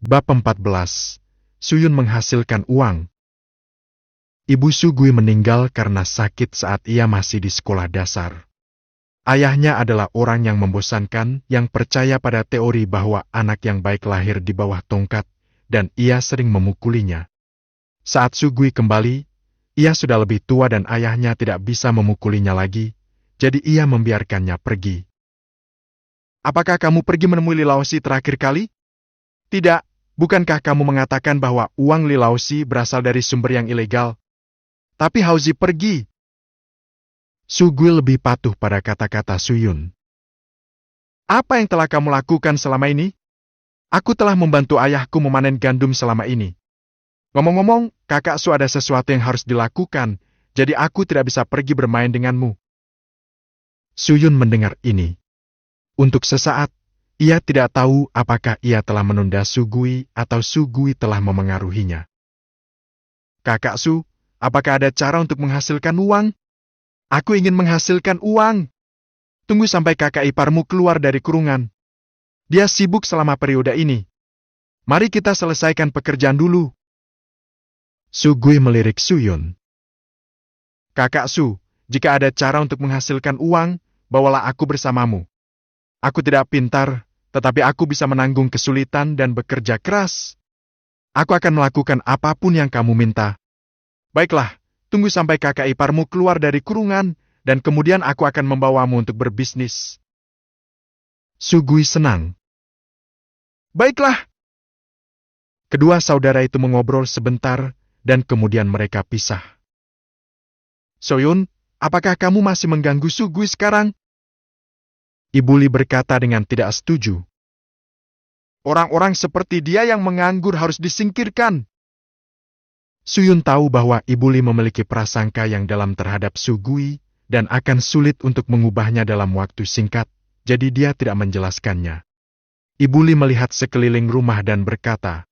Bab 14. Suyun menghasilkan uang. Ibu Sugui meninggal karena sakit saat ia masih di sekolah dasar. Ayahnya adalah orang yang membosankan yang percaya pada teori bahwa anak yang baik lahir di bawah tongkat, dan ia sering memukulinya. Saat Sugui kembali, ia sudah lebih tua dan ayahnya tidak bisa memukulinya lagi, jadi ia membiarkannya pergi. "Apakah kamu pergi menemui Lilausi terakhir kali?" "Tidak. Bukankah kamu mengatakan bahwa uang Lilausi berasal dari sumber yang ilegal?" "Tapi Hauzi pergi." Sugui lebih patuh pada kata-kata Suyun. "Apa yang telah kamu lakukan selama ini?" "Aku telah membantu ayahku memanen gandum selama ini. Ngomong-ngomong, kakak Su ada sesuatu yang harus dilakukan, jadi aku tidak bisa pergi bermain denganmu." Suyun mendengar ini. Untuk sesaat, ia tidak tahu apakah ia telah menunda Sugui atau Sugui telah memengaruhinya. "Kakak Su, apakah ada cara untuk menghasilkan uang?" "Aku ingin menghasilkan uang. Tunggu sampai kakak iparmu keluar dari kurungan. Dia sibuk selama periode ini. Mari kita selesaikan pekerjaan dulu." Sugui melirik Suyun. "Kakak Su, jika ada cara untuk menghasilkan uang, bawalah aku bersamamu. Aku tidak pintar, tetapi aku bisa menanggung kesulitan dan bekerja keras. Aku akan melakukan apapun yang kamu minta." "Baiklah, tunggu sampai kakak iparmu keluar dari kurungan, dan kemudian aku akan membawamu untuk berbisnis." Sugui senang. "Baiklah." Kedua saudara itu mengobrol sebentar, dan kemudian mereka pisah. "Soyun, apakah kamu masih mengganggu Sugui sekarang?" Ibu Li berkata dengan tidak setuju. "Orang-orang seperti dia yang menganggur harus disingkirkan." Suyun tahu bahwa Ibu Li memiliki prasangka yang dalam terhadap Sugui, dan akan sulit untuk mengubahnya dalam waktu singkat, jadi dia tidak menjelaskannya. Ibu Li melihat sekeliling rumah dan berkata,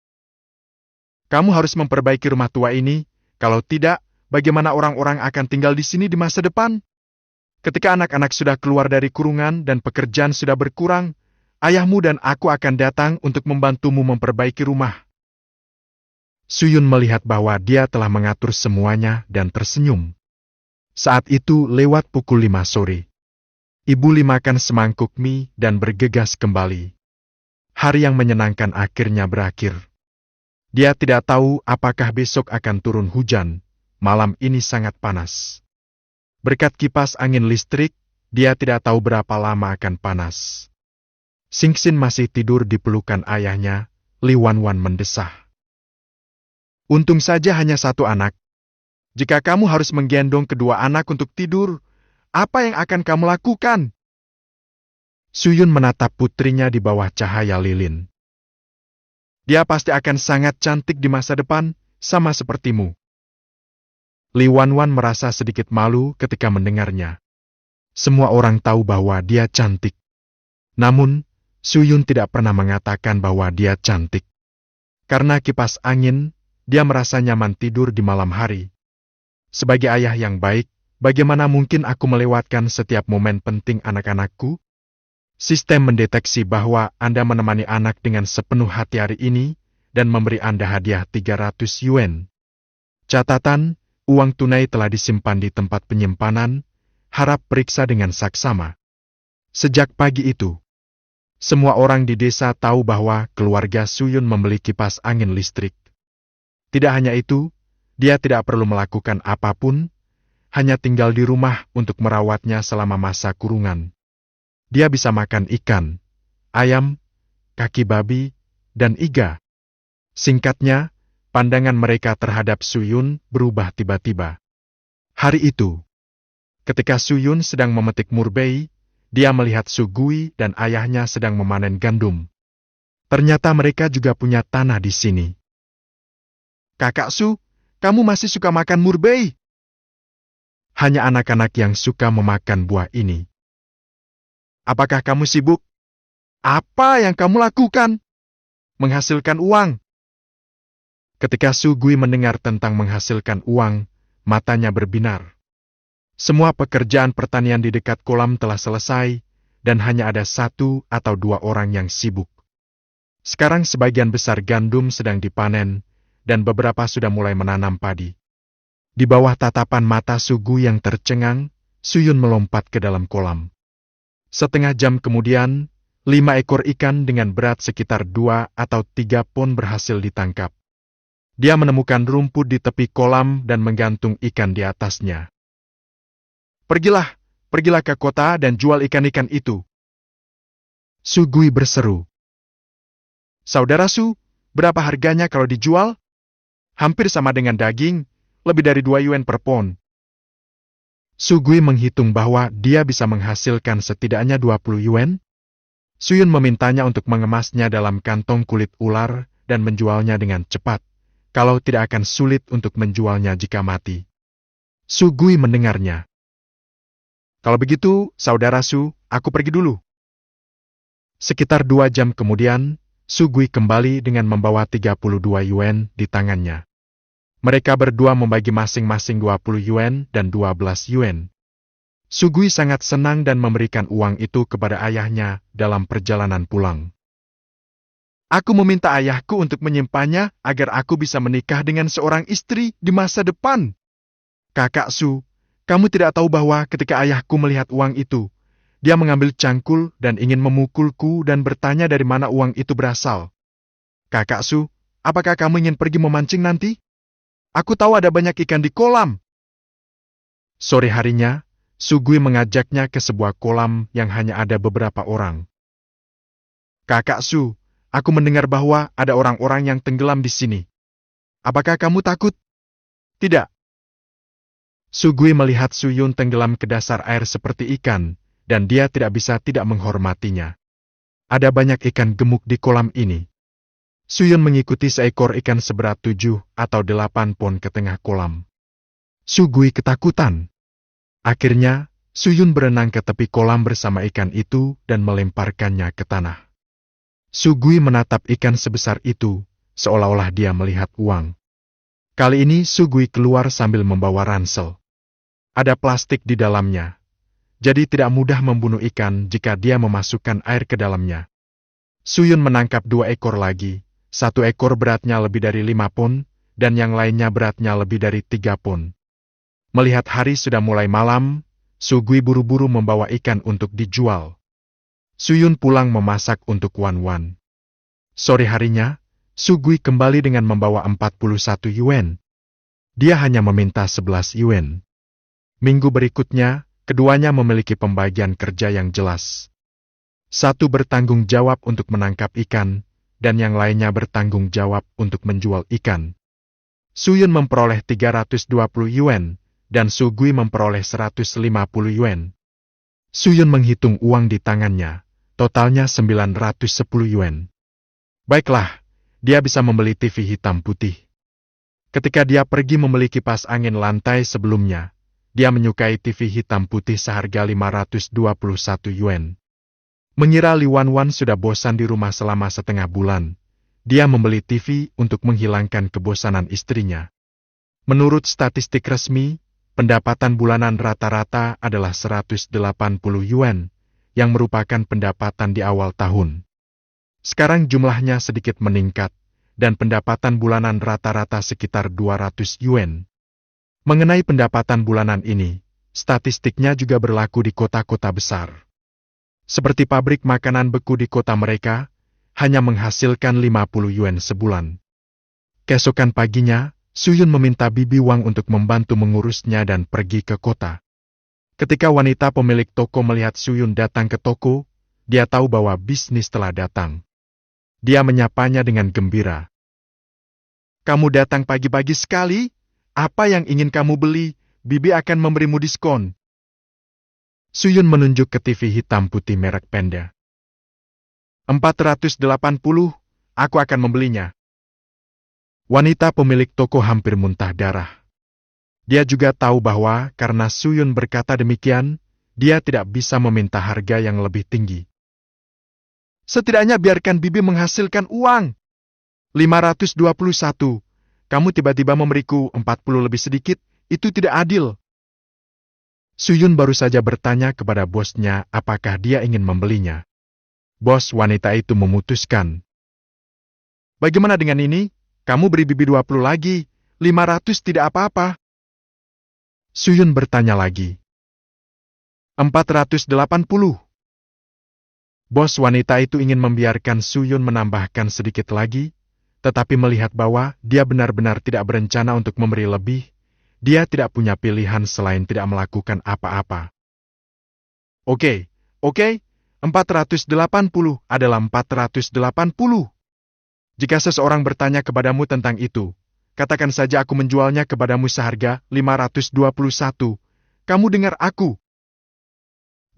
"Kamu harus memperbaiki rumah tua ini, kalau tidak, bagaimana orang-orang akan tinggal di sini di masa depan? Ketika anak-anak sudah keluar dari kurungan dan pekerjaan sudah berkurang, ayahmu dan aku akan datang untuk membantumu memperbaiki rumah." Suyun melihat bahwa dia telah mengatur semuanya dan tersenyum. Saat itu lewat pukul 5 sore. Ibu Li makan semangkuk mie dan bergegas kembali. Hari yang menyenangkan akhirnya berakhir. Dia tidak tahu apakah besok akan turun hujan. Malam ini sangat panas. Berkat kipas angin listrik, dia tidak tahu berapa lama akan panas. Singxin masih tidur di pelukan ayahnya. Li Wanwan mendesah. "Untung saja hanya satu anak. Jika kamu harus menggendong kedua anak untuk tidur, apa yang akan kamu lakukan?" Suyun menatap putrinya di bawah cahaya lilin. "Dia pasti akan sangat cantik di masa depan, sama sepertimu." Li Wanwan merasa sedikit malu ketika mendengarnya. Semua orang tahu bahwa dia cantik. Namun, Suyun tidak pernah mengatakan bahwa dia cantik. Karena kipas angin, dia merasa nyaman tidur di malam hari. Sebagai ayah yang baik, bagaimana mungkin aku melewatkan setiap momen penting anak-anakku? Sistem mendeteksi bahwa Anda menemani anak dengan sepenuh hati hari ini, dan memberi Anda hadiah 300 yuan. Catatan, uang tunai telah disimpan di tempat penyimpanan, harap periksa dengan saksama. Sejak pagi itu, semua orang di desa tahu bahwa keluarga Suyun membeli kipas angin listrik. Tidak hanya itu, dia tidak perlu melakukan apapun, hanya tinggal di rumah untuk merawatnya selama masa kurungan. Dia bisa makan ikan, ayam, kaki babi, dan iga. Singkatnya, pandangan mereka terhadap Suyun berubah tiba-tiba. Hari itu, ketika Suyun sedang memetik murbei, dia melihat Sugui dan ayahnya sedang memanen gandum. Ternyata mereka juga punya tanah di sini. "Kakak Su, kamu masih suka makan murbei?" Hanya anak-anak yang suka memakan buah ini. "Apakah kamu sibuk?" "Apa yang kamu lakukan?" "Menghasilkan uang." Ketika Sugui mendengar tentang menghasilkan uang, matanya berbinar. Semua pekerjaan pertanian di dekat kolam telah selesai, dan hanya ada 1 atau 2 orang yang sibuk. Sekarang sebagian besar gandum sedang dipanen, dan beberapa sudah mulai menanam padi. Di bawah tatapan mata Sugu yang tercengang, Suyun melompat ke dalam kolam. Setengah jam kemudian, 5 ekor ikan dengan berat sekitar 2 atau 3 pon berhasil ditangkap. Dia menemukan rumput di tepi kolam dan menggantung ikan di atasnya. Pergilah ke kota dan jual ikan-ikan itu. Sugui berseru. Saudara Su, berapa harganya kalau dijual? Hampir sama dengan daging, lebih dari 2 yuan per pon. Sugui menghitung bahwa dia bisa menghasilkan setidaknya 20 yuan. Suyun memintanya untuk mengemasnya dalam kantong kulit ular dan menjualnya dengan cepat, kalau tidak akan sulit untuk menjualnya jika mati. Sugui mendengarnya. Kalau begitu, saudara Su, aku pergi dulu. Sekitar 2 jam kemudian, Sugui kembali dengan membawa 32 yuan di tangannya. Mereka berdua membagi masing-masing 20 yuan dan 12 yuan. Sugui sangat senang dan memberikan uang itu kepada ayahnya dalam perjalanan pulang. Aku meminta ayahku untuk menyimpannya agar aku bisa menikah dengan seorang istri di masa depan. Kakak Su, kamu tidak tahu bahwa ketika ayahku melihat uang itu, dia mengambil cangkul dan ingin memukulku dan bertanya dari mana uang itu berasal. Kakak Su, apakah kamu ingin pergi memancing nanti? Aku tahu ada banyak ikan di kolam. Sore harinya, Sugui mengajaknya ke sebuah kolam yang hanya ada beberapa orang. Kakak Su, aku mendengar bahwa ada orang-orang yang tenggelam di sini. Apakah kamu takut? Tidak. Sugui melihat Suyun tenggelam ke dasar air seperti ikan, dan dia tidak bisa tidak menghormatinya. Ada banyak ikan gemuk di kolam ini. Suyun mengikuti seekor ikan seberat 7 atau 8 pon ke tengah kolam. Sugui ketakutan. Akhirnya, Suyun berenang ke tepi kolam bersama ikan itu dan melemparkannya ke tanah. Sugui menatap ikan sebesar itu, seolah-olah dia melihat uang. Kali ini Sugui keluar sambil membawa ransel. Ada plastik di dalamnya, jadi tidak mudah membunuh ikan jika dia memasukkan air ke dalamnya. Suyun menangkap 2 ekor lagi, 1 ekor beratnya lebih dari 5 pon, dan yang lainnya beratnya lebih dari 3 pon. Melihat hari sudah mulai malam, Sugui buru-buru membawa ikan untuk dijual. Suyun pulang memasak untuk Wan-Wan. Sore harinya, Sugui kembali dengan membawa 41 yuan. Dia hanya meminta 11 yuan. Minggu berikutnya, keduanya memiliki pembagian kerja yang jelas. Satu bertanggung jawab untuk menangkap ikan, dan yang lainnya bertanggung jawab untuk menjual ikan. Suyun memperoleh 320 yuan, dan Sugui memperoleh 150 yuan. Suyun menghitung uang di tangannya, totalnya 910 yuan. Baiklah, dia bisa membeli TV hitam putih. Ketika dia pergi membeli kipas angin lantai sebelumnya, dia menyukai TV hitam putih seharga 521 yuan. Mengira Li Wanwan sudah bosan di rumah selama setengah bulan, dia membeli TV untuk menghilangkan kebosanan istrinya. Menurut statistik resmi, pendapatan bulanan rata-rata adalah 180 yuan, yang merupakan pendapatan di awal tahun. Sekarang jumlahnya sedikit meningkat, dan pendapatan bulanan rata-rata sekitar 200 yuan. Mengenai pendapatan bulanan ini, statistiknya juga berlaku di kota-kota besar. Seperti pabrik makanan beku di kota mereka, hanya menghasilkan 50 yuan sebulan. Keesokan paginya, Suyun meminta Bibi Wang untuk membantu mengurusnya dan pergi ke kota. Ketika wanita pemilik toko melihat Suyun datang ke toko, dia tahu bahwa bisnis telah datang. Dia menyapanya dengan gembira. Kamu datang pagi-pagi sekali? Apa yang ingin kamu beli? Bibi akan memberimu diskon. Suyun menunjuk ke TV hitam putih merek Panda. 480, aku akan membelinya. Wanita pemilik toko hampir muntah darah. Dia juga tahu bahwa karena Suyun berkata demikian, dia tidak bisa meminta harga yang lebih tinggi. Setidaknya biarkan Bibi menghasilkan uang. 521. Kamu tiba-tiba memberiku 40 lebih sedikit, itu tidak adil. Suyun baru saja bertanya kepada bosnya apakah dia ingin membelinya. Bos wanita itu memutuskan. Bagaimana dengan ini? Kamu beri Bibi 20 lagi. 500 tidak apa-apa. Suyun bertanya lagi. 480. Bos wanita itu ingin membiarkan Suyun menambahkan sedikit lagi, tetapi melihat bahwa dia benar-benar tidak berencana untuk memberi lebih, dia tidak punya pilihan selain tidak melakukan apa-apa. Oke, 480 adalah 480. Jika seseorang bertanya kepadamu tentang itu, katakan saja aku menjualnya kepadamu seharga 521. Kamu dengar aku?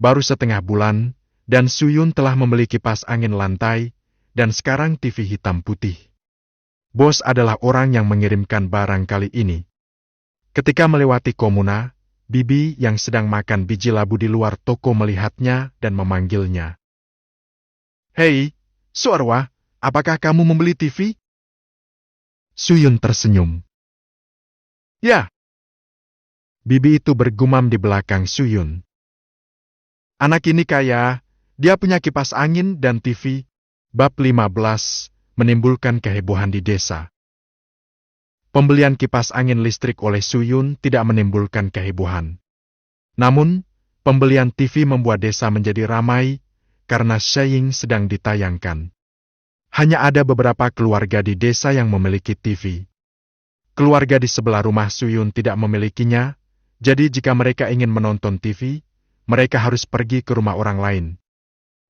Baru setengah bulan, dan Suyun telah membeli kipas angin lantai, dan sekarang TV hitam putih. Bos adalah orang yang mengirimkan barang kali ini. Ketika melewati komuna, Bibi yang sedang makan biji labu di luar toko melihatnya dan memanggilnya. Hei, Suarwa, apakah kamu membeli TV? Suyun tersenyum. Ya. Bibi itu bergumam di belakang Suyun. Anak ini kaya, dia punya kipas angin dan TV. Bab 15, menimbulkan kehebohan di desa. Pembelian kipas angin listrik oleh Suyun tidak menimbulkan kehebohan. Namun, pembelian TV membuat desa menjadi ramai karena Saying sedang ditayangkan. Hanya ada beberapa keluarga di desa yang memiliki TV. Keluarga di sebelah rumah Suyun tidak memilikinya, jadi jika mereka ingin menonton TV, mereka harus pergi ke rumah orang lain.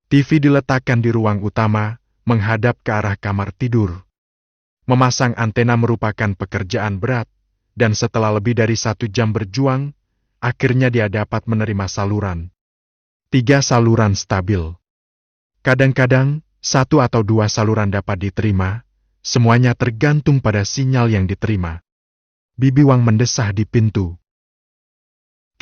TV diletakkan di ruang utama, menghadap ke arah kamar tidur. Memasang antena merupakan pekerjaan berat, dan setelah lebih dari 1 jam berjuang, akhirnya dia dapat menerima saluran. 3 saluran stabil. Kadang-kadang, 1 atau 2 saluran dapat diterima, semuanya tergantung pada sinyal yang diterima. Bibi Wang mendesah di pintu.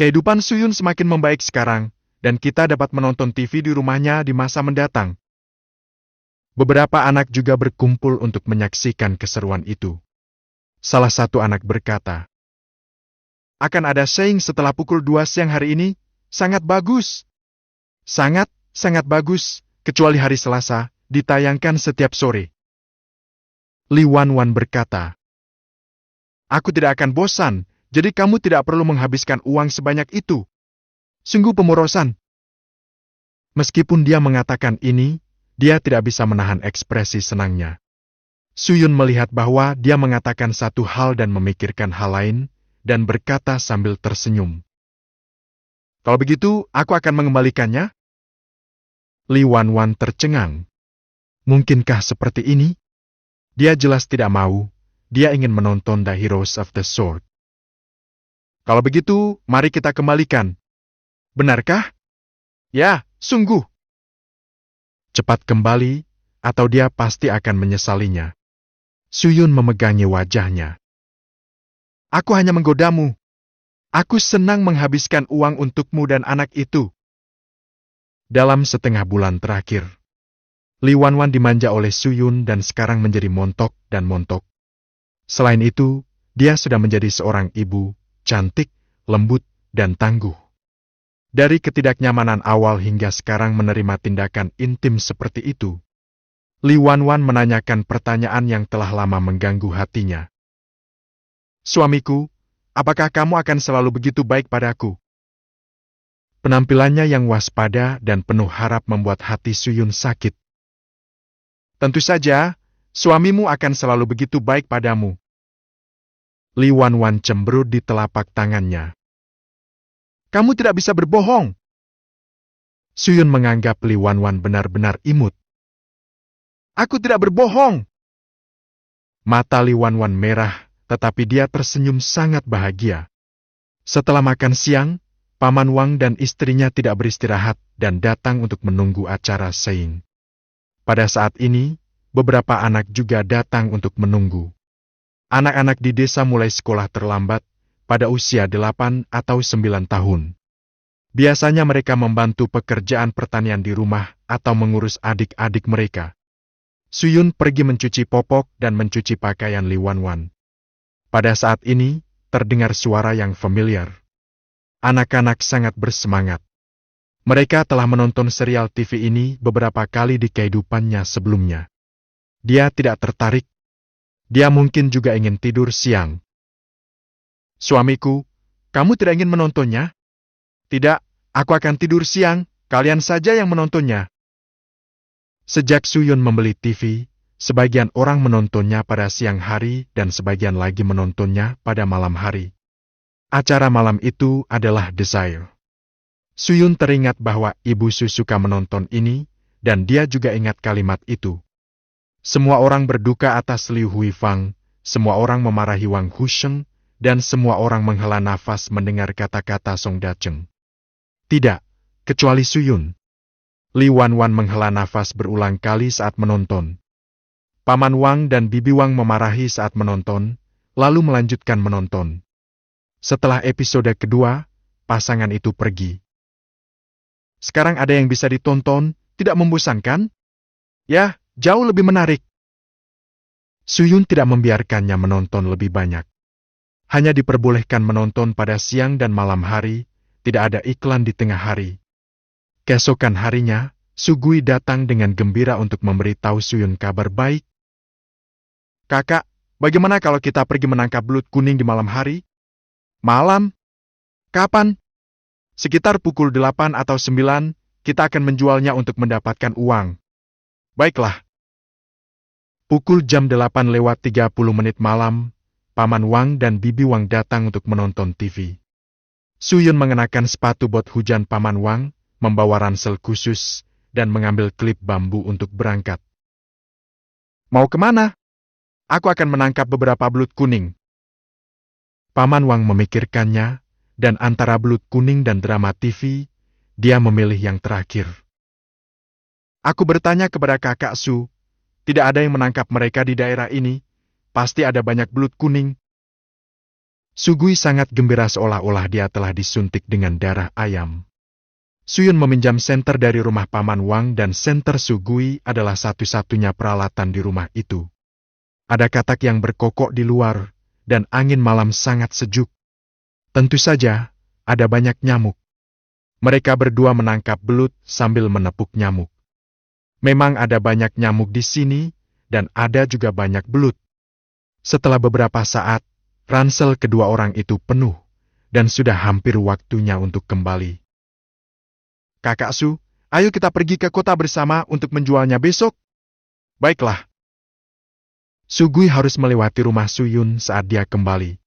Kehidupan Suyun semakin membaik sekarang, dan kita dapat menonton TV di rumahnya di masa mendatang. Beberapa anak juga berkumpul untuk menyaksikan keseruan itu. Salah satu anak berkata, akan ada Saying setelah pukul 2 siang hari ini, sangat bagus. Sangat bagus, kecuali hari Selasa, ditayangkan setiap sore. Li Wanwan berkata, aku tidak akan bosan, jadi kamu tidak perlu menghabiskan uang sebanyak itu. Sungguh pemborosan. Meskipun dia mengatakan ini, dia tidak bisa menahan ekspresi senangnya. Suyun melihat bahwa dia mengatakan satu hal dan memikirkan hal lain, dan berkata sambil tersenyum. Kalau begitu, aku akan mengembalikannya? Li Wanwan tercengang. Mungkinkah seperti ini? Dia jelas tidak mau, dia ingin menonton The Heroes of the Sword. Kalau begitu, mari kita kembalikan. Benarkah? Ya, sungguh. Cepat kembali, atau dia pasti akan menyesalinya. Suyun memegangi wajahnya. Aku hanya menggodamu. Aku senang menghabiskan uang untukmu dan anak itu. Dalam setengah bulan terakhir, Li Wanwan dimanja oleh Suyun dan sekarang menjadi montok dan montok. Selain itu, dia sudah menjadi seorang ibu, cantik, lembut, dan tangguh. Dari ketidaknyamanan awal hingga sekarang menerima tindakan intim seperti itu, Li Wanwan menanyakan pertanyaan yang telah lama mengganggu hatinya. Suamiku, apakah kamu akan selalu begitu baik padaku? Penampilannya yang waspada dan penuh harap membuat hati Suyun sakit. Tentu saja, suamimu akan selalu begitu baik padamu. Li Wanwan cemberut di telapak tangannya. Kamu tidak bisa berbohong. Suyun menganggap Li Wanwan benar-benar imut. Aku tidak berbohong. Mata Li Wanwan merah, tetapi dia tersenyum sangat bahagia. Setelah makan siang, Paman Wang dan istrinya tidak beristirahat dan datang untuk menunggu acara Saying. Pada saat ini, beberapa anak juga datang untuk menunggu. Anak-anak di desa mulai sekolah terlambat, pada usia 8 atau 9 tahun. Biasanya mereka membantu pekerjaan pertanian di rumah atau mengurus adik-adik mereka. Suyun pergi mencuci popok dan mencuci pakaian Li Wanwan. Pada saat ini, terdengar suara yang familiar. Anak-anak sangat bersemangat. Mereka telah menonton serial TV ini beberapa kali di kehidupannya sebelumnya. Dia tidak tertarik. Dia mungkin juga ingin tidur siang. Suamiku, kamu tidak ingin menontonnya? Tidak, aku akan tidur siang, kalian saja yang menontonnya. Sejak Suyun membeli TV, sebagian orang menontonnya pada siang hari dan sebagian lagi menontonnya pada malam hari. Acara malam itu adalah Desire. Suyun teringat bahwa Ibu Su suka menonton ini, dan dia juga ingat kalimat itu. Semua orang berduka atas Liu Huifang, semua orang memarahi Wang Husheng, dan semua orang menghela nafas mendengar kata-kata Song Dacheng. Tidak, kecuali Suyun. Li Wanwan menghela nafas berulang kali saat menonton. Paman Wang dan Bibi Wang memarahi saat menonton, lalu melanjutkan menonton. Setelah episode kedua, pasangan itu pergi. Sekarang ada yang bisa ditonton, tidak membosankan? Ya, jauh lebih menarik. Suyun tidak membiarkannya menonton lebih banyak. Hanya diperbolehkan menonton pada siang dan malam hari, tidak ada iklan di tengah hari. Keesokan harinya, Sugui datang dengan gembira untuk memberitahu Suyun kabar baik. Kakak, bagaimana kalau kita pergi menangkap belut kuning di malam hari? Malam? Kapan? Sekitar pukul 8 atau 9, kita akan menjualnya untuk mendapatkan uang. Baiklah. Pukul jam 8:30 malam, Paman Wang dan Bibi Wang datang untuk menonton TV. Suyun mengenakan sepatu bot hujan Paman Wang, membawa ransel khusus, dan mengambil klip bambu untuk berangkat. Mau kemana? Aku akan menangkap beberapa belut kuning. Paman Wang memikirkannya, dan antara belut kuning dan drama TV, dia memilih yang terakhir. Aku bertanya kepada kakak Su, tidak ada yang menangkap mereka di daerah ini, pasti ada banyak belut kuning. Sugui sangat gembira seolah-olah dia telah disuntik dengan darah ayam. Suyun meminjam senter dari rumah Paman Wang dan senter Sugui adalah satu-satunya peralatan di rumah itu. Ada katak yang berkokok di luar, dan angin malam sangat sejuk. Tentu saja, ada banyak nyamuk. Mereka berdua menangkap belut sambil menepuk nyamuk. Memang ada banyak nyamuk di sini, dan ada juga banyak belut. Setelah beberapa saat, ransel kedua orang itu penuh, dan sudah hampir waktunya untuk kembali. Kakak Su, ayo kita pergi ke kota bersama untuk menjualnya besok. Baiklah. Sugui harus melewati rumah Suyun saat dia kembali.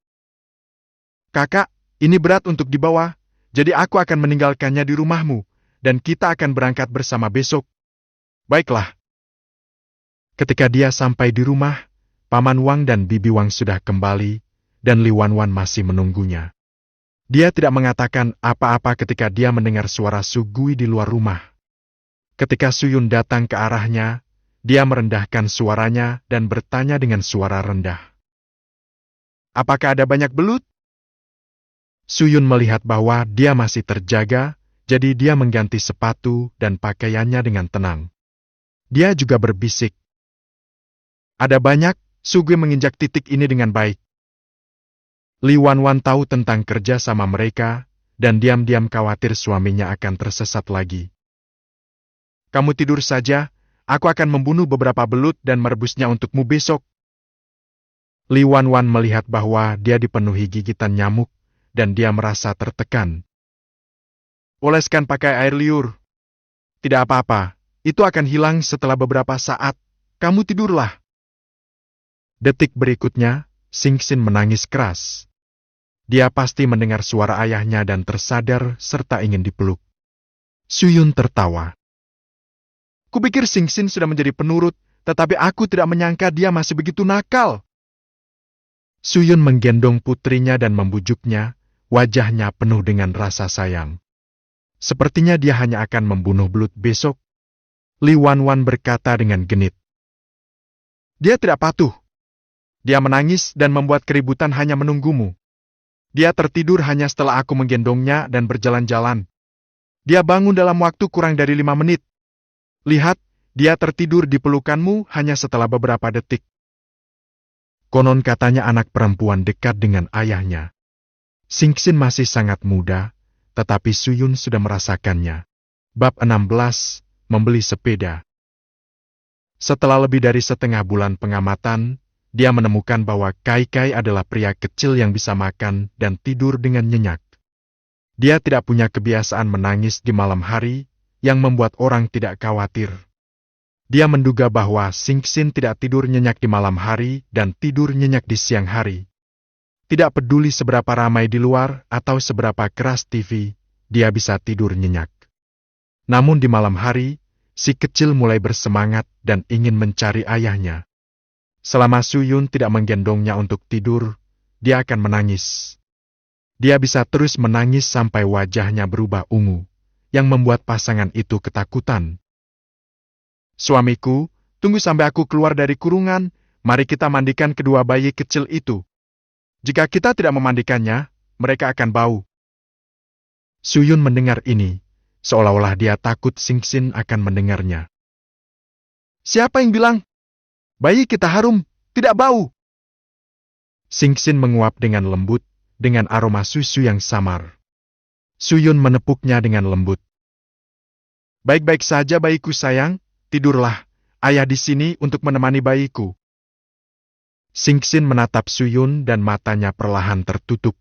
Kakak, ini berat untuk dibawa, jadi aku akan meninggalkannya di rumahmu, dan kita akan berangkat bersama besok. Baiklah. Ketika dia sampai di rumah, Paman Wang dan Bibi Wang sudah kembali, dan Li Wanwan masih menunggunya. Dia tidak mengatakan apa-apa ketika dia mendengar suara Sugui di luar rumah. Ketika Suyun datang ke arahnya, dia merendahkan suaranya dan bertanya dengan suara rendah. Apakah ada banyak belut? Suyun melihat bahwa dia masih terjaga, jadi dia mengganti sepatu dan pakaiannya dengan tenang. Dia juga berbisik. Ada banyak, Sugui menginjak titik ini dengan baik. Li Wanwan tahu tentang kerja sama mereka, dan diam-diam khawatir suaminya akan tersesat lagi. Kamu tidur saja, aku akan membunuh beberapa belut dan merebusnya untukmu besok. Li Wanwan melihat bahwa dia dipenuhi gigitan nyamuk, dan dia merasa tertekan. Oleskan pakai air liur. Tidak apa-apa, itu akan hilang setelah beberapa saat. Kamu tidurlah. Detik berikutnya, Singxin menangis keras. Dia pasti mendengar suara ayahnya dan tersadar serta ingin dipeluk. Suyun tertawa. Kupikir Singxin sudah menjadi penurut, tetapi aku tidak menyangka dia masih begitu nakal. Suyun menggendong putrinya dan membujuknya, wajahnya penuh dengan rasa sayang. Sepertinya dia hanya akan membunuh belut besok. Li Wanwan berkata dengan genit. Dia tidak patuh. Dia menangis dan membuat keributan hanya menunggumu. Dia tertidur hanya setelah aku menggendongnya dan berjalan-jalan. Dia bangun dalam waktu kurang dari 5 menit. Lihat, dia tertidur di pelukanmu hanya setelah beberapa detik. Konon katanya anak perempuan dekat dengan ayahnya. Singxin masih sangat muda, tetapi Suyun sudah merasakannya. Bab 16, membeli sepeda. Setelah lebih dari setengah bulan pengamatan, dia menemukan bahwa Kai Kai adalah pria kecil yang bisa makan dan tidur dengan nyenyak. Dia tidak punya kebiasaan menangis di malam hari, yang membuat orang tidak khawatir. Dia menduga bahwa Singxin tidak tidur nyenyak di malam hari dan tidur nyenyak di siang hari. Tidak peduli seberapa ramai di luar atau seberapa keras TV, dia bisa tidur nyenyak. Namun di malam hari, si kecil mulai bersemangat dan ingin mencari ayahnya. Selama Suyun tidak menggendongnya untuk tidur, dia akan menangis. Dia bisa terus menangis sampai wajahnya berubah ungu, yang membuat pasangan itu ketakutan. "Suamiku, tunggu sampai aku keluar dari kurungan, mari kita mandikan kedua bayi kecil itu. Jika kita tidak memandikannya, mereka akan bau." Suyun mendengar ini, seolah-olah dia takut Singxin akan mendengarnya. "Siapa yang bilang? Bayi kita harum, tidak bau." Singxin menguap dengan lembut, dengan aroma susu yang samar. Suyun menepuknya dengan lembut. "Baik-baik saja bayiku sayang, tidurlah, ayah di sini untuk menemani bayiku." Singxin menatap Suyun dan matanya perlahan tertutup.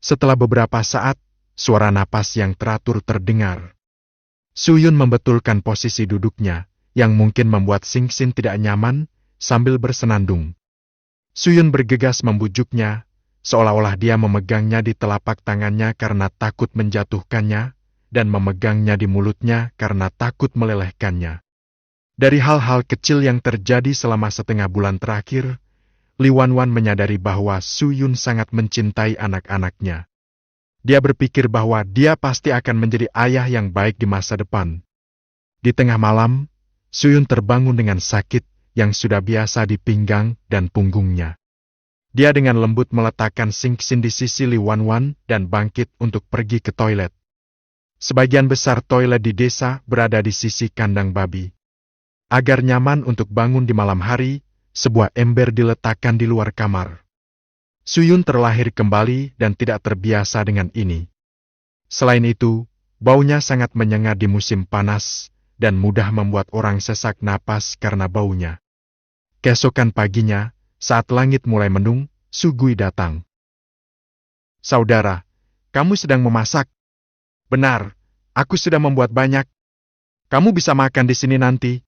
Setelah beberapa saat, suara napas yang teratur terdengar. Suyun membetulkan posisi duduknya, yang mungkin membuat Singxin tidak nyaman, sambil bersenandung. Suyun bergegas membujuknya, seolah-olah dia memegangnya di telapak tangannya karena takut menjatuhkannya, dan memegangnya di mulutnya karena takut melelehkannya. Dari hal-hal kecil yang terjadi selama setengah bulan terakhir, Li Wanwan menyadari bahwa Suyun sangat mencintai anak-anaknya. Dia berpikir bahwa dia pasti akan menjadi ayah yang baik di masa depan. Di tengah malam, Suyun terbangun dengan sakit yang sudah biasa di pinggang dan punggungnya. Dia dengan lembut meletakkan Singxin di sisi Li Wanwan dan bangkit untuk pergi ke toilet. Sebagian besar toilet di desa berada di sisi kandang babi. Agar nyaman untuk bangun di malam hari, sebuah ember diletakkan di luar kamar. Suyun terlahir kembali dan tidak terbiasa dengan ini. Selain itu, baunya sangat menyengat di musim panas, dan mudah membuat orang sesak napas karena baunya. Keesokan paginya, saat langit mulai mendung, Sugui datang. "Saudara, kamu sedang memasak?" "Benar, aku sudah membuat banyak. Kamu bisa makan di sini nanti."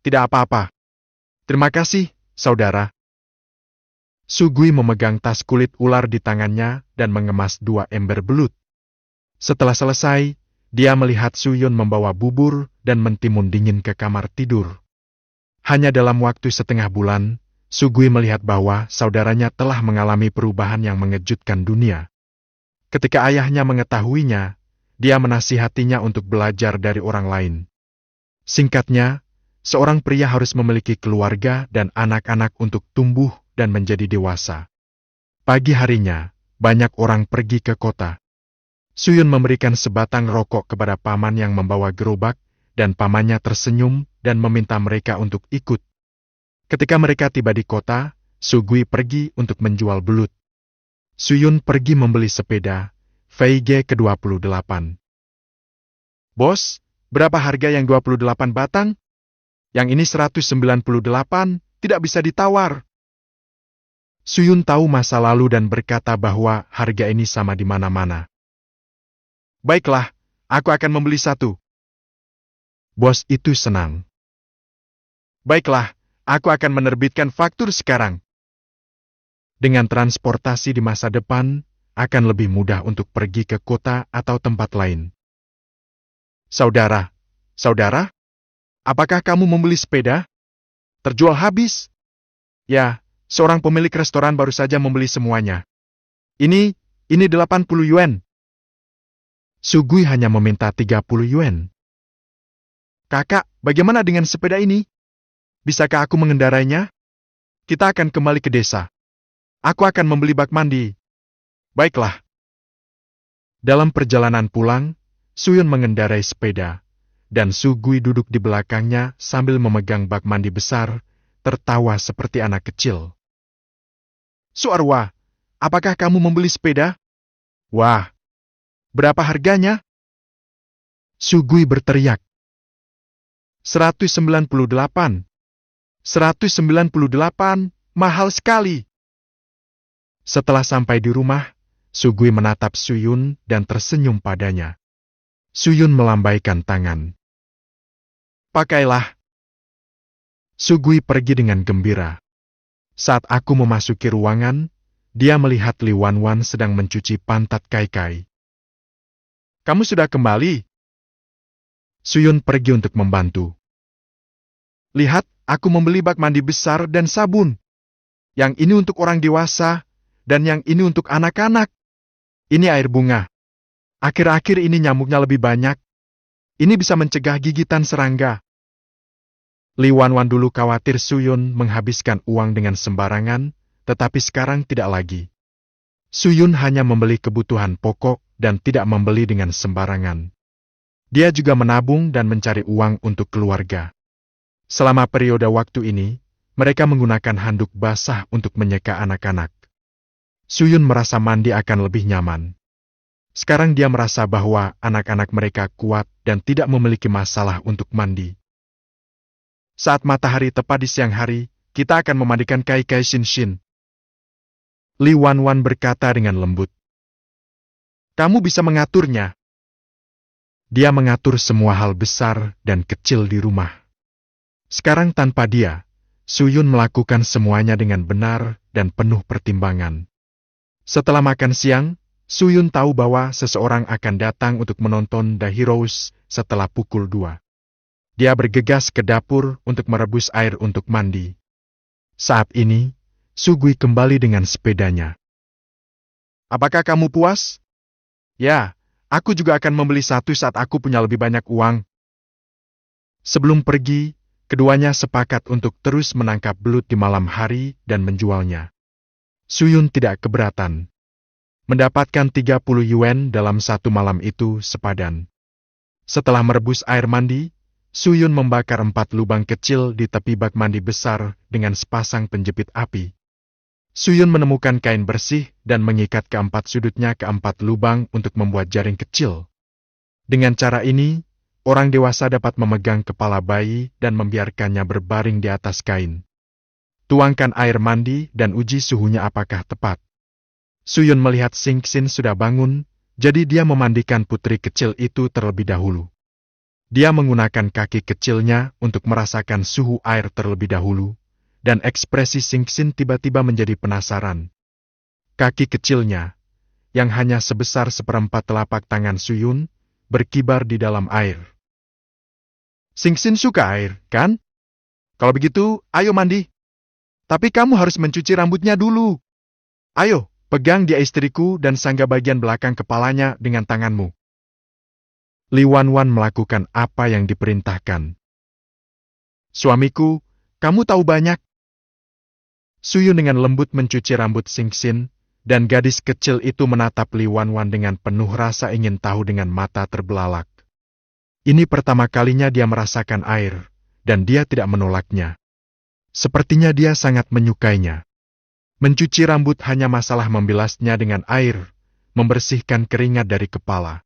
"Tidak apa-apa. Terima kasih, saudara." Sugui memegang tas kulit ular di tangannya dan mengemas 2 ember belut. Setelah selesai, dia melihat Suyun membawa bubur dan mentimun dingin ke kamar tidur. Hanya dalam waktu setengah bulan, Sugui melihat bahwa saudaranya telah mengalami perubahan yang mengejutkan dunia. Ketika ayahnya mengetahuinya, dia menasihatinya untuk belajar dari orang lain. Singkatnya, seorang pria harus memiliki keluarga dan anak-anak untuk tumbuh dan menjadi dewasa. Pagi harinya, banyak orang pergi ke kota. Suyun memberikan sebatang rokok kepada paman yang membawa gerobak, dan pamannya tersenyum dan meminta mereka untuk ikut. Ketika mereka tiba di kota, Sugui pergi untuk menjual belut. Suyun pergi membeli sepeda, VG ke-28. "Bos, berapa harga yang 28 batang? Yang ini 198, tidak bisa ditawar." Suyun tahu masa lalu dan berkata bahwa harga ini sama di mana-mana. "Baiklah, aku akan membeli 1. Bos itu senang. "Baiklah, aku akan menerbitkan faktur sekarang." Dengan transportasi di masa depan, akan lebih mudah untuk pergi ke kota atau tempat lain. "Saudara, apakah kamu membeli sepeda? Terjual habis." "Ya, seorang pemilik restoran baru saja membeli semuanya. Ini 80 yuan." Sugui hanya meminta 30 yuan. "Kakak, bagaimana dengan sepeda ini? Bisakah aku mengendarainya? Kita akan kembali ke desa. Aku akan membeli bak mandi." "Baiklah." Dalam perjalanan pulang, Suyun mengendarai sepeda, dan Sugui duduk di belakangnya sambil memegang bak mandi besar, tertawa seperti anak kecil. "Suarwa, apakah kamu membeli sepeda?" "Wah, berapa harganya?" Sugui berteriak. 198. 198, mahal sekali. Setelah sampai di rumah, Sugui menatap Suyun dan tersenyum padanya. Suyun melambaikan tangan. Pakailah. Sugui pergi dengan gembira. Saat aku memasuki ruangan, dia melihat Li Wanwan sedang mencuci pantat Kai-Kai. Kamu sudah kembali? Suyun pergi untuk membantu. Lihat, aku membeli bak mandi besar dan sabun. Yang ini untuk orang dewasa, dan yang ini untuk anak-anak. Ini air bunga. Akhir-akhir ini nyamuknya lebih banyak. Ini bisa mencegah gigitan serangga. Li Wanwan dulu khawatir Suyun menghabiskan uang dengan sembarangan, tetapi sekarang tidak lagi. Suyun hanya membeli kebutuhan pokok dan tidak membeli dengan sembarangan. Dia juga menabung dan mencari uang untuk keluarga. Selama periode waktu ini, mereka menggunakan handuk basah untuk menyeka anak-anak. Suyun merasa mandi akan lebih nyaman. Sekarang dia merasa bahwa anak-anak mereka kuat dan tidak memiliki masalah untuk mandi. Saat matahari tepat di siang hari, kita akan memandikan Kai-Kai Shinshin. Li Wanwan berkata dengan lembut. Kamu bisa mengaturnya. Dia mengatur semua hal besar dan kecil di rumah. Sekarang tanpa dia, Suyun melakukan semuanya dengan benar dan penuh pertimbangan. Setelah makan siang, Suyun tahu bahwa seseorang akan datang untuk menonton The Heroes setelah pukul 2. Dia bergegas ke dapur untuk merebus air untuk mandi. Saat ini, Sugui kembali dengan sepedanya. Apakah kamu puas? Ya, aku juga akan membeli satu saat aku punya lebih banyak uang. Sebelum pergi, keduanya sepakat untuk terus menangkap belut di malam hari dan menjualnya. Suyun tidak keberatan. Mendapatkan 30 yuan dalam satu malam itu sepadan. Setelah merebus air mandi, Suyun membakar 4 lubang kecil di tepi bak mandi besar dengan sepasang penjepit api. Suyun menemukan kain bersih dan mengikat keempat sudutnya ke 4 lubang untuk membuat jaring kecil. Dengan cara ini, orang dewasa dapat memegang kepala bayi dan membiarkannya berbaring di atas kain. Tuangkan air mandi dan uji suhunya apakah tepat. Suyun melihat Singxin sudah bangun, jadi dia memandikan putri kecil itu terlebih dahulu. Dia menggunakan kaki kecilnya untuk merasakan suhu air terlebih dahulu, dan ekspresi Singxin tiba-tiba menjadi penasaran. Kaki kecilnya, yang hanya sebesar seperempat telapak tangan Suyun, berkibar di dalam air. Singxin suka air, kan? Kalau begitu, ayo mandi. Tapi kamu harus mencuci rambutnya dulu. Ayo, pegang dia istriku dan sangga bagian belakang kepalanya dengan tanganmu. Li Wanwan melakukan apa yang diperintahkan. Suamiku, kamu tahu banyak. Suyun dengan lembut mencuci rambut Singxin, dan gadis kecil itu menatap Li Wanwan dengan penuh rasa ingin tahu dengan mata terbelalak. Ini pertama kalinya dia merasakan air, dan dia tidak menolaknya. Sepertinya dia sangat menyukainya. Mencuci rambut hanya masalah membilasnya dengan air, membersihkan keringat dari kepala.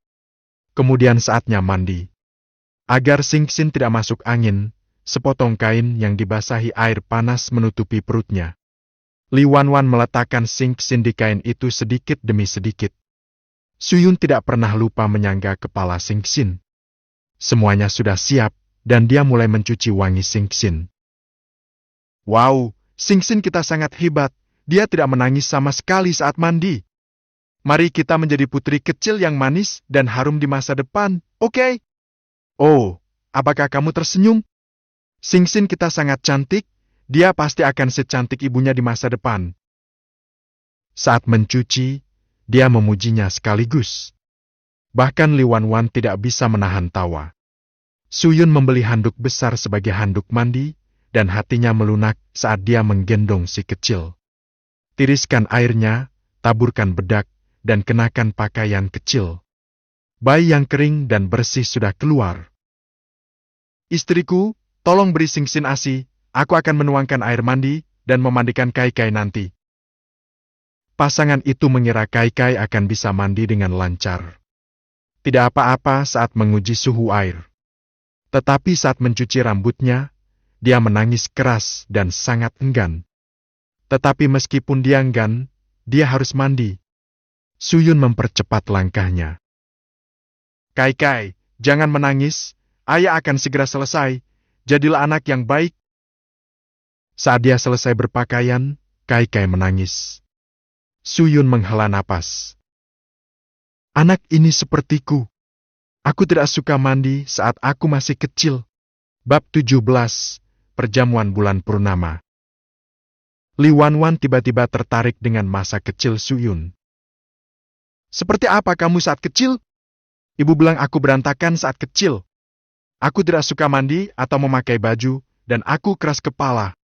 Kemudian saatnya mandi. Agar Singxin tidak masuk angin, sepotong kain yang dibasahi air panas menutupi perutnya. Li Wanwan meletakkan Singxin di kain itu sedikit demi sedikit. Suyun tidak pernah lupa menyangga kepala Singxin. Semuanya sudah siap, dan dia mulai mencuci wangi Singxin. Wow, Singxin kita sangat hebat. Dia tidak menangis sama sekali saat mandi. Mari kita menjadi putri kecil yang manis dan harum di masa depan, oke? Oh, apakah kamu tersenyum? Singxin kita sangat cantik, dia pasti akan secantik ibunya di masa depan. Saat mencuci, dia memujinya sekaligus. Bahkan Li Wanwan tidak bisa menahan tawa. Suyun membeli handuk besar sebagai handuk mandi, dan hatinya melunak saat dia menggendong si kecil. Tiriskan airnya, taburkan bedak, dan kenakan pakaian kecil. Bayi yang kering dan bersih sudah keluar. Istriku, tolong beri Singxin ASI, aku akan menuangkan air mandi dan memandikan Kai-Kai nanti. Pasangan itu mengira Kai-Kai akan bisa mandi dengan lancar. Tidak apa-apa saat menguji suhu air. Tetapi saat mencuci rambutnya, dia menangis keras dan sangat enggan. Tetapi meskipun dia enggan, dia harus mandi. Suyun mempercepat langkahnya. Kai, jangan menangis, ayah akan segera selesai, jadilah anak yang baik. Saat dia selesai berpakaian, Kai menangis. Suyun menghela napas. Anak ini sepertiku. Aku tidak suka mandi saat aku masih kecil. Bab 17, Perjamuan Bulan Purnama. Li Wanwan tiba-tiba tertarik dengan masa kecil Suyun. Seperti apa kamu saat kecil? Ibu bilang aku berantakan saat kecil. Aku tidak suka mandi atau memakai baju, dan aku keras kepala.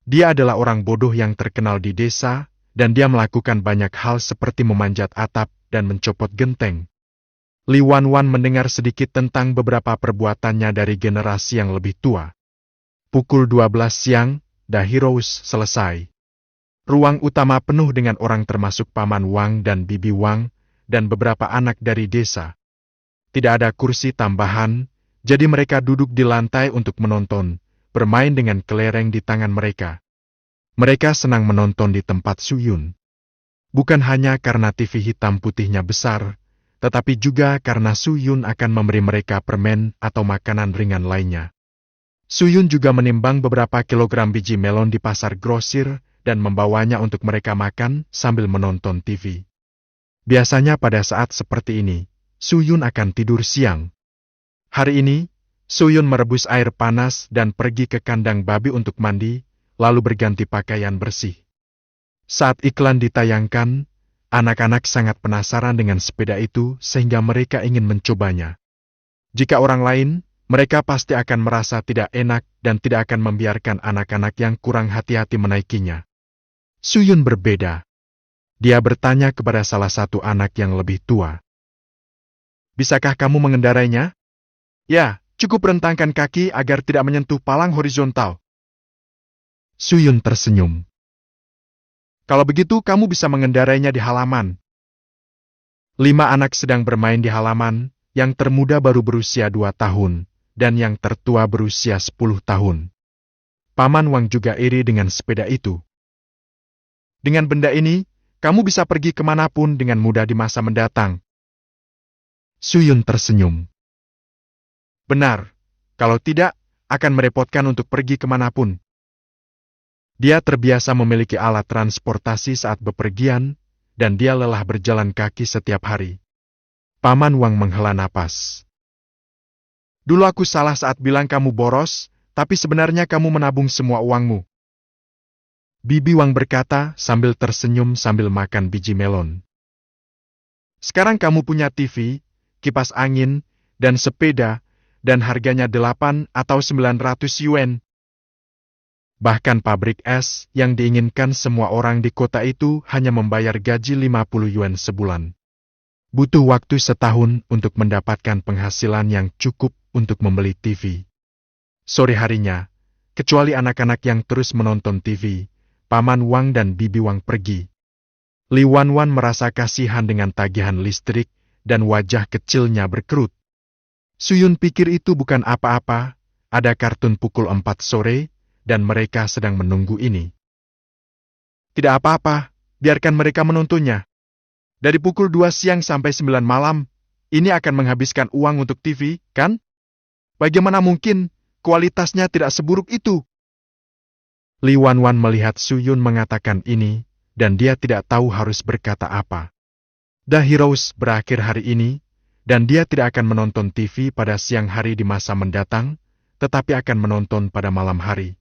Dia adalah orang bodoh yang terkenal di desa, dan dia melakukan banyak hal seperti memanjat atap dan mencopot genteng. Li Wanwan mendengar sedikit tentang beberapa perbuatannya dari generasi yang lebih tua. Pukul 12 siang, The Heroes selesai. Ruang utama penuh dengan orang termasuk Paman Wang dan Bibi Wang, dan beberapa anak dari desa. Tidak ada kursi tambahan, jadi mereka duduk di lantai untuk menonton, bermain dengan kelereng di tangan mereka. Mereka senang menonton di tempat Suyun. Bukan hanya karena TV hitam putihnya besar, tetapi juga karena Suyun akan memberi mereka permen atau makanan ringan lainnya. Suyun juga menimbang beberapa kilogram biji melon di pasar grosir dan membawanya untuk mereka makan sambil menonton TV. Biasanya pada saat seperti ini, Suyun akan tidur siang. Hari ini, Suyun merebus air panas dan pergi ke kandang babi untuk mandi, lalu berganti pakaian bersih. Saat iklan ditayangkan, anak-anak sangat penasaran dengan sepeda itu sehingga mereka ingin mencobanya. Jika orang lain, mereka pasti akan merasa tidak enak dan tidak akan membiarkan anak-anak yang kurang hati-hati menaikinya. Suyun berbeda. Dia bertanya kepada salah satu anak yang lebih tua. Bisakah kamu mengendarainya? Ya, cukup rentangkan kaki agar tidak menyentuh palang horizontal. Suyun tersenyum. Kalau begitu kamu bisa mengendarainya di halaman. 5 anak sedang bermain di halaman, yang termuda baru berusia 2 tahun, dan yang tertua berusia 10 tahun. Paman Wang juga iri dengan sepeda itu. Dengan benda ini, kamu bisa pergi kemanapun dengan mudah di masa mendatang. Suyun tersenyum. Benar, kalau tidak, akan merepotkan untuk pergi kemanapun. Dia terbiasa memiliki alat transportasi saat bepergian, dan dia lelah berjalan kaki setiap hari. Paman Wang menghela napas. Dulu aku salah saat bilang kamu boros, tapi sebenarnya kamu menabung semua uangmu. Bibi Wang berkata sambil tersenyum sambil makan biji melon. Sekarang kamu punya TV, kipas angin, dan sepeda, dan harganya 8 atau 900 yuan. Bahkan pabrik es yang diinginkan semua orang di kota itu hanya membayar gaji 50 yuan sebulan. Butuh waktu setahun untuk mendapatkan penghasilan yang cukup untuk membeli TV. Sore harinya, kecuali anak-anak yang terus menonton TV, Paman Wang dan Bibi Wang pergi. Li Wanwan merasa kasihan dengan tagihan listrik dan wajah kecilnya berkerut. Suyun pikir itu bukan apa-apa, ada kartun pukul 4 sore, dan mereka sedang menunggu ini. Tidak apa-apa, biarkan mereka menontonnya. Dari pukul 2 siang sampai 9 malam, ini akan menghabiskan uang untuk TV, kan? Bagaimana mungkin kualitasnya tidak seburuk itu? Li Wanwan melihat Suyun mengatakan ini, dan dia tidak tahu harus berkata apa. The Heroes berakhir hari ini, dan dia tidak akan menonton TV pada siang hari di masa mendatang, tetapi akan menonton pada malam hari.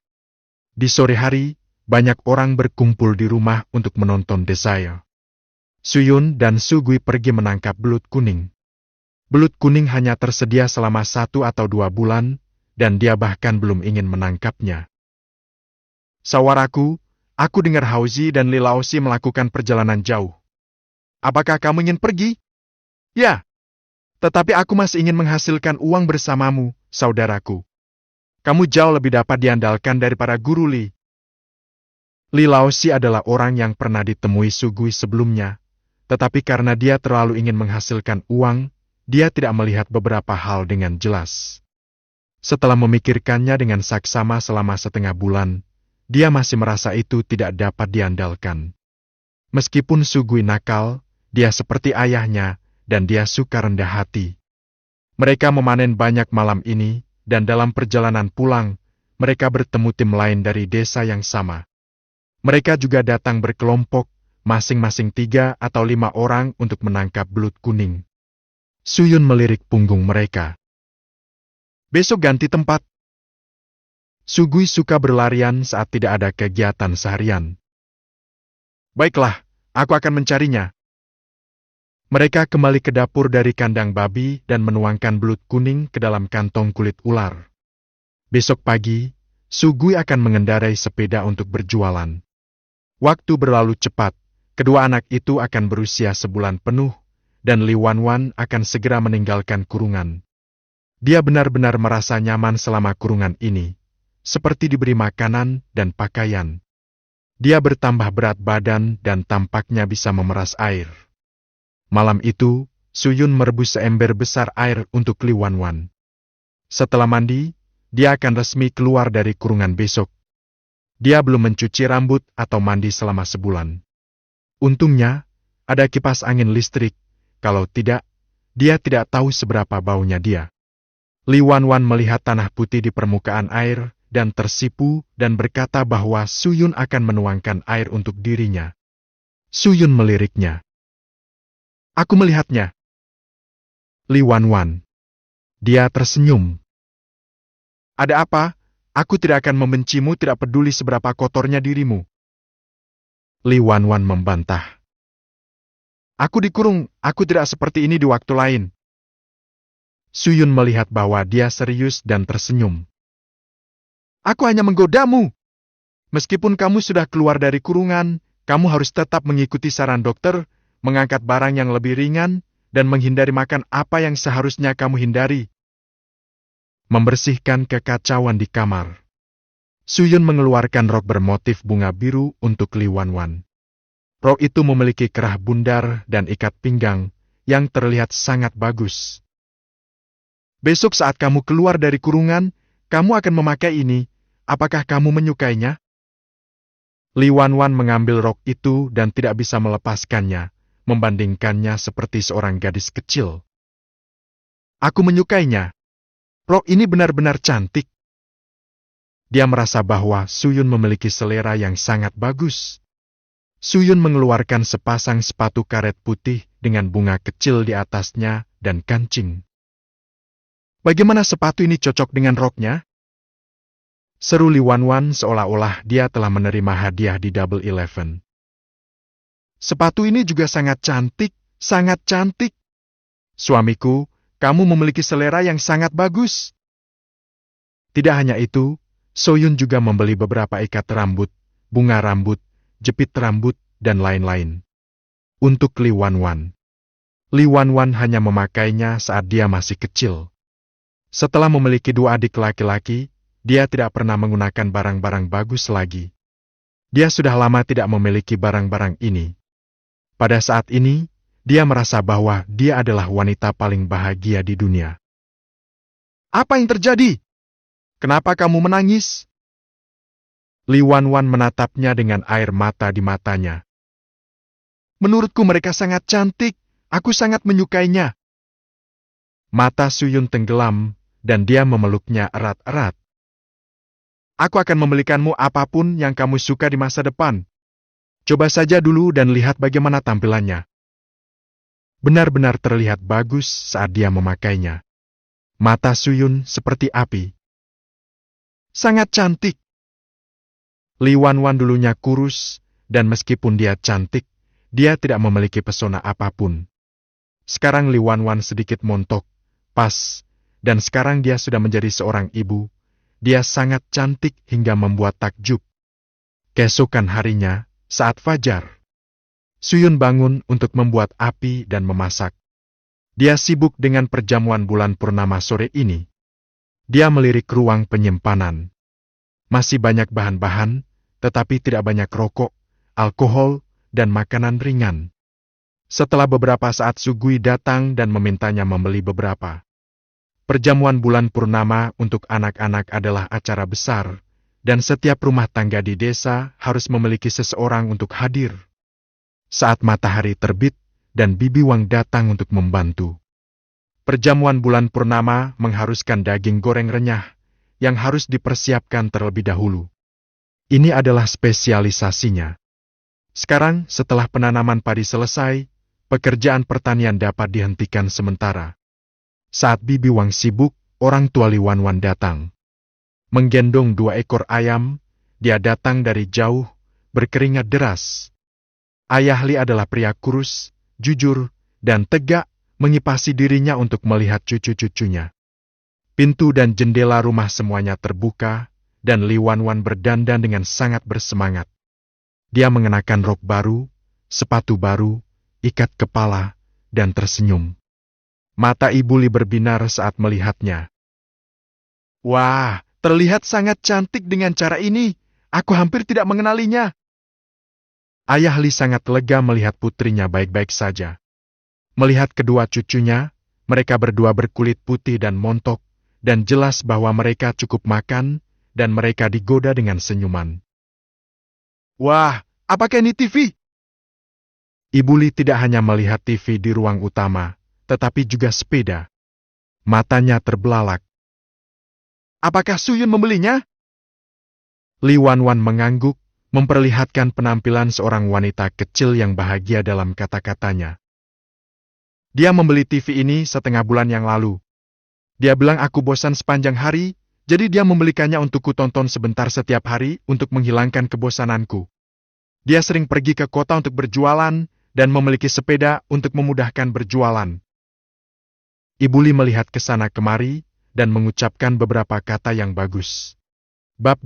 Di sore hari, banyak orang berkumpul di rumah untuk menonton Desire. Suyun dan Sugui pergi menangkap belut kuning. Belut kuning hanya tersedia selama 1 atau 2 bulan, dan dia bahkan belum ingin menangkapnya. Sawaraku, aku dengar Hauzi dan Li Laosi melakukan perjalanan jauh. Apakah kamu ingin pergi? Ya. Tetapi aku masih ingin menghasilkan uang bersamamu, saudaraku. Kamu jauh lebih dapat diandalkan daripada Guru Li. Li Laosi adalah orang yang pernah ditemui Sugui sebelumnya, tetapi karena dia terlalu ingin menghasilkan uang, dia tidak melihat beberapa hal dengan jelas. Setelah memikirkannya dengan saksama selama setengah bulan, dia masih merasa itu tidak dapat diandalkan. Meskipun Sugui nakal, dia seperti ayahnya, dan dia suka rendah hati. Mereka memanen banyak malam ini, dan dalam perjalanan pulang, mereka bertemu tim lain dari desa yang sama. Mereka juga datang berkelompok, masing-masing 3 atau 5 orang untuk menangkap belut kuning. Suyun melirik punggung mereka. Besok ganti tempat. Sugui suka berlarian saat tidak ada kegiatan seharian. Baiklah, aku akan mencarinya. Mereka kembali ke dapur dari kandang babi dan menuangkan belut kuning ke dalam kantong kulit ular. Besok pagi, Sugui akan mengendarai sepeda untuk berjualan. Waktu berlalu cepat, kedua anak itu akan berusia sebulan penuh, dan Li Wanwan akan segera meninggalkan kurungan. Dia benar-benar merasa nyaman selama kurungan ini, seperti diberi makanan dan pakaian. Dia bertambah berat badan dan tampaknya bisa memeras air. Malam itu, Suyun merebus seember besar air untuk Li Wanwan. Setelah mandi, dia akan resmi keluar dari kurungan besok. Dia belum mencuci rambut atau mandi selama sebulan. Untungnya, ada kipas angin listrik. Kalau tidak, dia tidak tahu seberapa baunya dia. Li Wanwan melihat tanah putih di permukaan air dan tersipu dan berkata bahwa Suyun akan menuangkan air untuk dirinya. Suyun meliriknya. Aku melihatnya. Li Wanwan. Dia tersenyum. Ada apa? Aku tidak akan membencimu, tidak peduli seberapa kotornya dirimu. Li Wanwan membantah. Aku dikurung, aku tidak seperti ini di waktu lain. Suyun melihat bahwa dia serius dan tersenyum. Aku hanya menggodamu. Meskipun kamu sudah keluar dari kurungan, kamu harus tetap mengikuti saran dokter, mengangkat barang yang lebih ringan, dan menghindari makan apa yang seharusnya kamu hindari. Membersihkan kekacauan di kamar. Suyun mengeluarkan rok bermotif bunga biru untuk Li Wanwan. Rok itu memiliki kerah bundar dan ikat pinggang yang terlihat sangat bagus. Besok saat kamu keluar dari kurungan, kamu akan memakai ini. Apakah kamu menyukainya? Li Wanwan mengambil rok itu dan tidak bisa melepaskannya, membandingkannya seperti seorang gadis kecil. Aku menyukainya. Rok ini benar-benar cantik. Dia merasa bahwa Suyun memiliki selera yang sangat bagus. Suyun mengeluarkan sepasang sepatu karet putih dengan bunga kecil di atasnya dan kancing. Bagaimana sepatu ini cocok dengan roknya? Seru Li Wanwan seolah-olah dia telah menerima hadiah di Double 11. Sepatu ini juga sangat cantik, sangat cantik. Suamiku, kamu memiliki selera yang sangat bagus. Tidak hanya itu, Soyun juga membeli beberapa ikat rambut, bunga rambut, jepit rambut, dan lain-lain. Untuk Li Wanwan. Li Wanwan hanya memakainya saat dia masih kecil. Setelah memiliki 2 adik laki-laki, dia tidak pernah menggunakan barang-barang bagus lagi. Dia sudah lama tidak memiliki barang-barang ini. Pada saat ini, dia merasa bahwa dia adalah wanita paling bahagia di dunia. Apa yang terjadi? Kenapa kamu menangis? Li Wanwan menatapnya dengan air mata di matanya. Menurutku mereka sangat cantik, aku sangat menyukainya. Mata Suyun tenggelam, dan dia memeluknya erat-erat. Aku akan membelikanmu apapun yang kamu suka di masa depan. Coba saja dulu dan lihat bagaimana tampilannya. Benar-benar terlihat bagus saat dia memakainya. Mata Suyun seperti api. Sangat cantik. Li Wanwan dulunya kurus, dan meskipun dia cantik, dia tidak memiliki pesona apapun. Sekarang Li Wanwan sedikit montok, pas, dan sekarang dia sudah menjadi seorang ibu. Dia sangat cantik hingga membuat takjub. Keesokan harinya, saat fajar, Suyun bangun untuk membuat api dan memasak. Dia sibuk dengan perjamuan bulan purnama sore ini. Dia melirik ruang penyimpanan. Masih banyak bahan-bahan, tetapi tidak banyak rokok, alkohol, dan makanan ringan. Setelah beberapa saat Sugui datang dan memintanya membeli beberapa. Perjamuan bulan purnama untuk anak-anak adalah acara besar, dan setiap rumah tangga di desa harus memiliki seseorang untuk hadir. Saat matahari terbit dan Bibi Wang datang untuk membantu. Perjamuan bulan purnama mengharuskan daging goreng renyah yang harus dipersiapkan terlebih dahulu. Ini adalah spesialisasinya. Sekarang, setelah penanaman padi selesai, pekerjaan pertanian dapat dihentikan sementara. Saat Bibi Wang sibuk, orang tua Li Wanwan datang. Menggendong 2 ekor ayam, dia datang dari jauh, berkeringat deras. Ayah Li adalah pria kurus, jujur, dan tegak, mengipasi dirinya untuk melihat cucu-cucunya. Pintu dan jendela rumah semuanya terbuka, dan Li Wanwan berdandan dengan sangat bersemangat. Dia mengenakan rok baru, sepatu baru, ikat kepala, dan tersenyum. Mata Ibu Li berbinar saat melihatnya. Wah, terlihat sangat cantik dengan cara ini. Aku hampir tidak mengenalinya. Ayah Li sangat lega melihat putrinya baik-baik saja. Melihat kedua cucunya, mereka berdua berkulit putih dan montok, dan jelas bahwa mereka cukup makan, dan mereka digoda dengan senyuman. Wah, apakah ini TV? Ibu Li tidak hanya melihat TV di ruang utama, tetapi juga sepeda. Matanya terbelalak. Apakah Suyun membelinya? Li Wanwan mengangguk, memperlihatkan penampilan seorang wanita kecil yang bahagia dalam kata-katanya. Dia membeli TV ini setengah bulan yang lalu. Dia bilang aku bosan sepanjang hari, jadi dia membelikannya untuk kutonton sebentar setiap hari untuk menghilangkan kebosananku. Dia sering pergi ke kota untuk berjualan dan memiliki sepeda untuk memudahkan berjualan. Ibu Li melihat ke sana kemari dan mengucapkan beberapa kata yang bagus. Bab